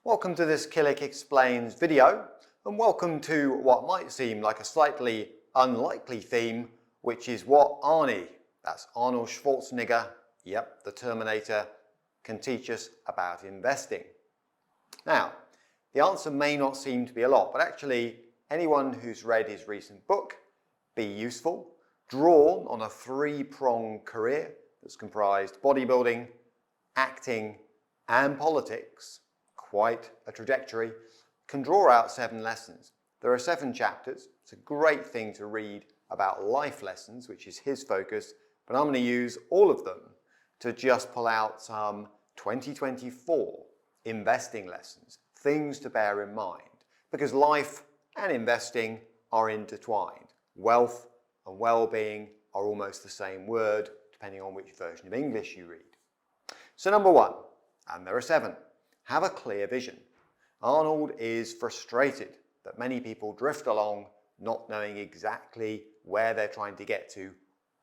Welcome to this Killick Explains video, and welcome to what might seem like a slightly unlikely theme, which is what Arnie, that's Arnold Schwarzenegger, yep, the Terminator, can teach us about investing. Now, the answer may not seem to be a lot, but actually anyone who's read his recent book, Be Useful, drawn on a three-pronged career that's comprised bodybuilding, acting, and politics, quite a trajectory, can draw out 7 lessons. There are 7 chapters. It's a great thing to read about life lessons, which is his focus, but I'm going to use all of them to just pull out some 2024 investing lessons, things to bear in mind, because life and investing are intertwined. Wealth and well-being are almost the same word, depending on which version of English you read. So number 1, and there are 7, have a clear vision. Arnold is frustrated that many people drift along not knowing exactly where they're trying to get to,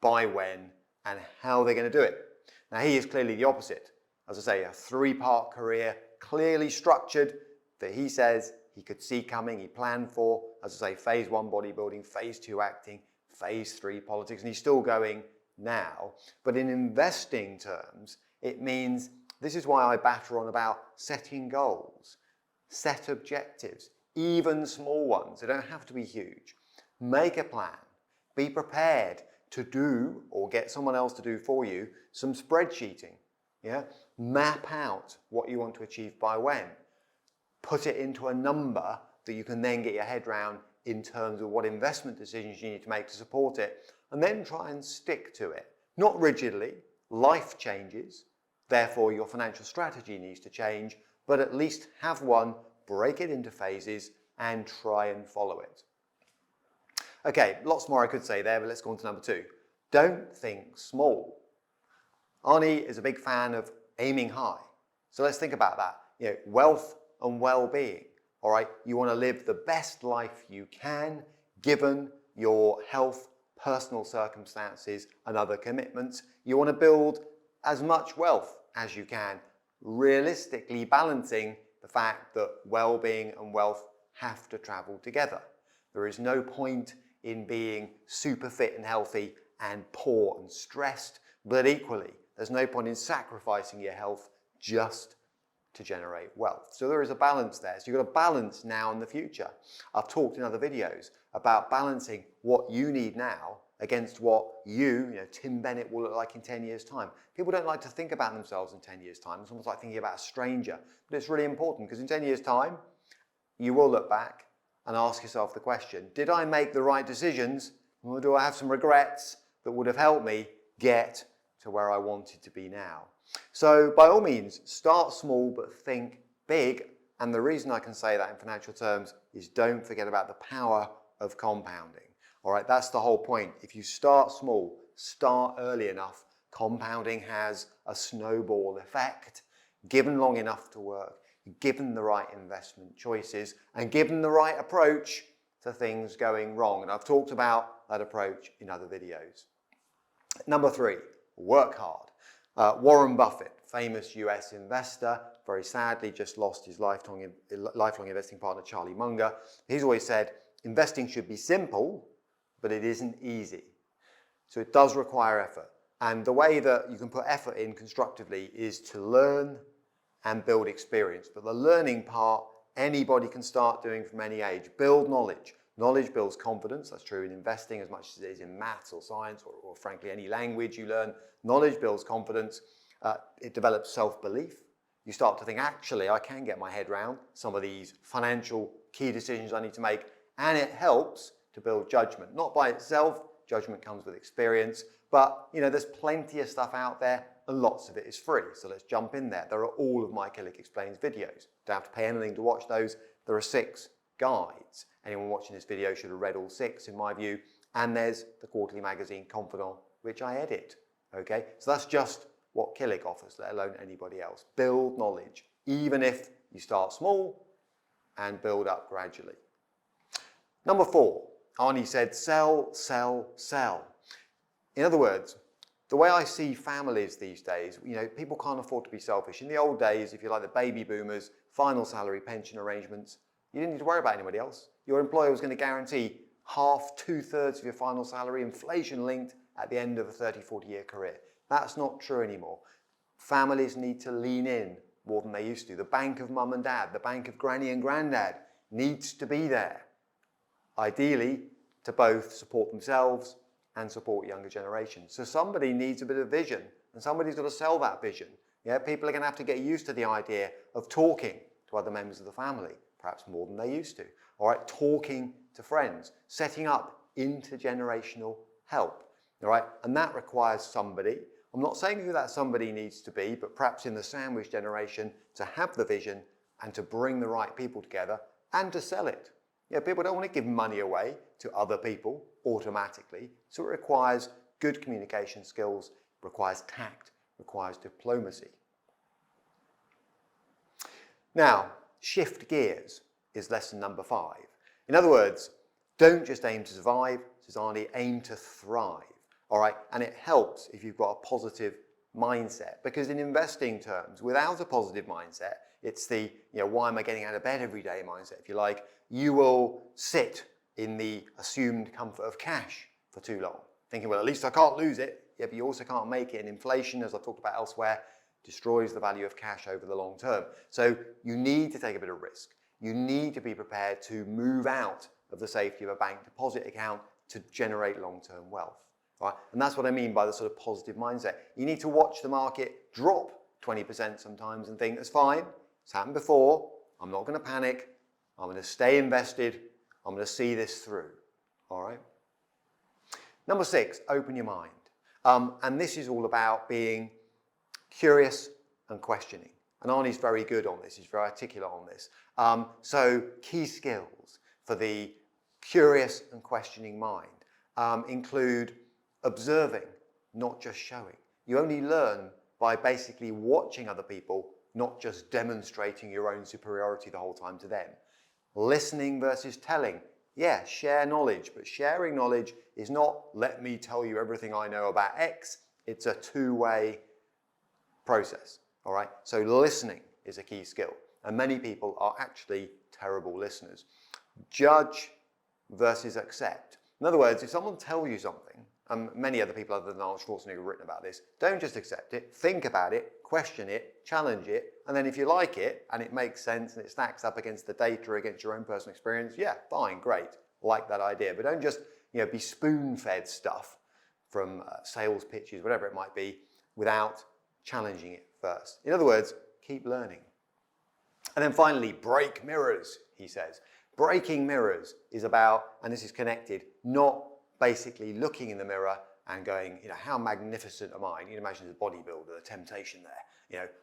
by when, and how they're going to do it. Now he is clearly the opposite. As I say, a 3-part career, clearly structured, that he says he could see coming, he planned for. As I say, phase 1 bodybuilding, phase 2 acting, phase 3 politics, and he's still going now. But in investing terms, it means, this is why I batter on about setting goals, set objectives, even small ones. They don't have to be huge. Make a plan. Be prepared to do, or get someone else to do for you, some spreadsheeting. Yeah? Map out what you want to achieve by when. Put it into a number that you can then get your head around in terms of what investment decisions you need to make to support it, and then try and stick to it. Not rigidly. Life changes. Therefore, your financial strategy needs to change, but at least have one, break it into phases, and try and follow it. Okay, lots more I could say there, but let's go on to number 2. Don't think small. Arnie is a big fan of aiming high. So let's think about that. Wealth and well-being. All right, you want to live the best life you can, given your health, personal circumstances, and other commitments. You want to build as much wealth as you can, realistically balancing the fact that well-being and wealth have to travel together. There is no point in being super fit and healthy and poor and stressed, but equally, there's no point in sacrificing your health just to generate wealth. So there is a balance there. So you've got to balance now and the future. I've talked in other videos about balancing what you need now against what Tim Bennett, will look like in 10 years' time. People don't like to think about themselves in 10 years' time. It's almost like thinking about a stranger. But it's really important, because in 10 years' time, you will look back and ask yourself the question, did I make the right decisions, or do I have some regrets that would have helped me get to where I wanted to be now? So by all means, start small but think big. And the reason I can say that in financial terms is don't forget about the power of compounding. All right, that's the whole point. If you start small, start early enough, compounding has a snowball effect. Given long enough to work, given the right investment choices, and given the right approach to things going wrong. And I've talked about that approach in other videos. Number 3, work hard. Warren Buffett, famous US investor, very sadly just lost his lifelong investing partner, Charlie Munger. He's always said, investing should be simple, but it isn't easy. So it does require effort. And the way that you can put effort in constructively is to learn and build experience. But the learning part, anybody can start doing from any age. Build knowledge. Knowledge builds confidence. That's true in investing as much as it is in maths or science or frankly any language you learn. Knowledge builds confidence. It develops self-belief. You start to think, actually, I can get my head around some of these financial key decisions I need to make. And it helps to build judgment. Not by itself. Judgment comes with experience. But, there's plenty of stuff out there and lots of it is free. So let's jump in there. There are all of my Killick Explains videos. Don't have to pay anything to watch those. There are 6 guides. Anyone watching this video should have read all 6 in my view. And there's the quarterly magazine Confidant, which I edit. Okay, so that's just what Killick offers, let alone anybody else. Build knowledge, even if you start small and build up gradually. Number 4, Arnie said, sell, sell, sell. In other words, the way I see families these days, people can't afford to be selfish. In the old days, if you like, the baby boomers, final salary pension arrangements, you didn't need to worry about anybody else. Your employer was going to guarantee half, 2/3 of your final salary, inflation linked at the end of a 30, 40-year career. That's not true anymore. Families need to lean in more than they used to. The bank of mum and dad, the bank of granny and granddad needs to be there, ideally to both support themselves and support younger generations. So somebody needs a bit of vision, and somebody's got to sell that vision. People are going to have to get used to the idea of talking to other members of the family, perhaps more than they used to. All right, talking to friends, setting up intergenerational help. All right, and that requires somebody. I'm not saying who that somebody needs to be, but perhaps in the sandwich generation, to have the vision and to bring the right people together and to sell it. People don't want to give money away to other people automatically, so it requires good communication skills, requires tact, requires diplomacy. Now, shift gears is lesson number 5. In other words, don't just aim to survive, says Arnie, aim to thrive. All right, and it helps if you've got a positive mindset, because in investing terms, without a positive mindset, it's the, why am I getting out of bed every day mindset, if you like. You will sit in the assumed comfort of cash for too long, thinking, well, at least I can't lose it. Yeah, but you also can't make it. And inflation, as I've talked about elsewhere, destroys the value of cash over the long term. So you need to take a bit of risk. You need to be prepared to move out of the safety of a bank deposit account to generate long-term wealth. Right? And that's what I mean by the sort of positive mindset. You need to watch the market drop 20% sometimes and think, that's fine, it's happened before, I'm not going to panic, I'm going to stay invested, I'm going to see this through. All right? Number 6, open your mind. And this is all about being curious and questioning. And Arnie's very good on this, he's very articulate on this. So key skills for the curious and questioning mind include observing, not just showing. You only learn by basically watching other people, not just demonstrating your own superiority the whole time to them. Listening versus telling. Yeah, share knowledge, but sharing knowledge is not let me tell you everything I know about X. It's a two-way process, all right? So listening is a key skill, and many people are actually terrible listeners. Judge versus accept. In other words, if someone tells you something, many other people other than Arnold Schwarzenegger have written about this, don't just accept it, think about it, question it, challenge it, and then if you like it and it makes sense and it stacks up against the data, against your own personal experience, yeah, fine, great, like that idea. But don't just be spoon-fed stuff from sales pitches, whatever it might be, without challenging it first. In other words, keep learning. And then finally, break mirrors, he says. Breaking mirrors is about, and this is connected, not basically looking in the mirror and going, how magnificent am I? You can imagine the bodybuilder, the temptation there.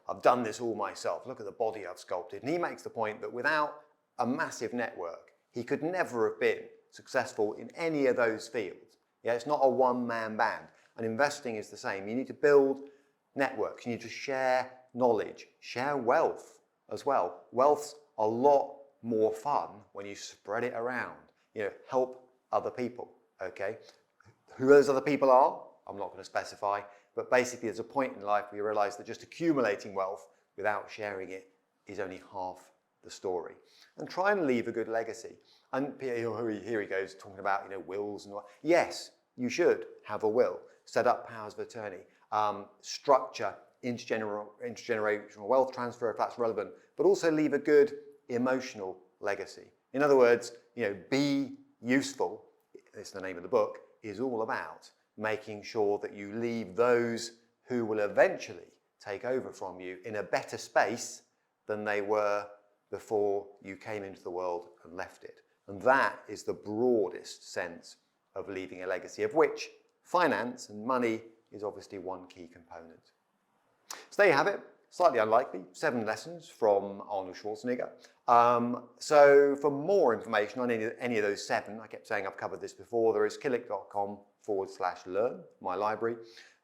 I've done this all myself. Look at the body I've sculpted. And he makes the point that without a massive network, he could never have been successful in any of those fields. It's not a one-man band. And investing is the same. You need to build networks. You need to share knowledge, share wealth as well. Wealth's a lot more fun when you spread it around. Help other people. Okay, who those other people are, I'm not going to specify, but basically there's a point in life where you realize that just accumulating wealth without sharing it is only half the story. And try and leave a good legacy. And here he goes talking about wills and what. Yes, you should have a will, set up powers of attorney, structure intergenerational wealth transfer if that's relevant, but also leave a good emotional legacy. In other words, be useful. It's the name of the book, is all about making sure that you leave those who will eventually take over from you in a better space than they were before you came into the world and left it. And that is the broadest sense of leaving a legacy, of which finance and money is obviously one key component. So there you have it. Slightly unlikely, 7 lessons from Arnold Schwarzenegger. So for more information on any of those 7, I kept saying I've covered this before, there is killick.com/learn, my library.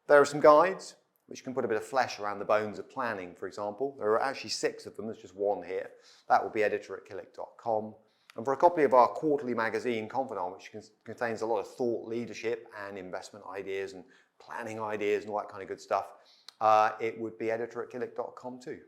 There are some guides which can put a bit of flesh around the bones of planning, for example. There are actually 6 of them, there's just 1 here. That will be editor@killick.com. And for a copy of our quarterly magazine, Confidant, which contains a lot of thought leadership and investment ideas and planning ideas and all that kind of good stuff, it would be editor@gillick.com too.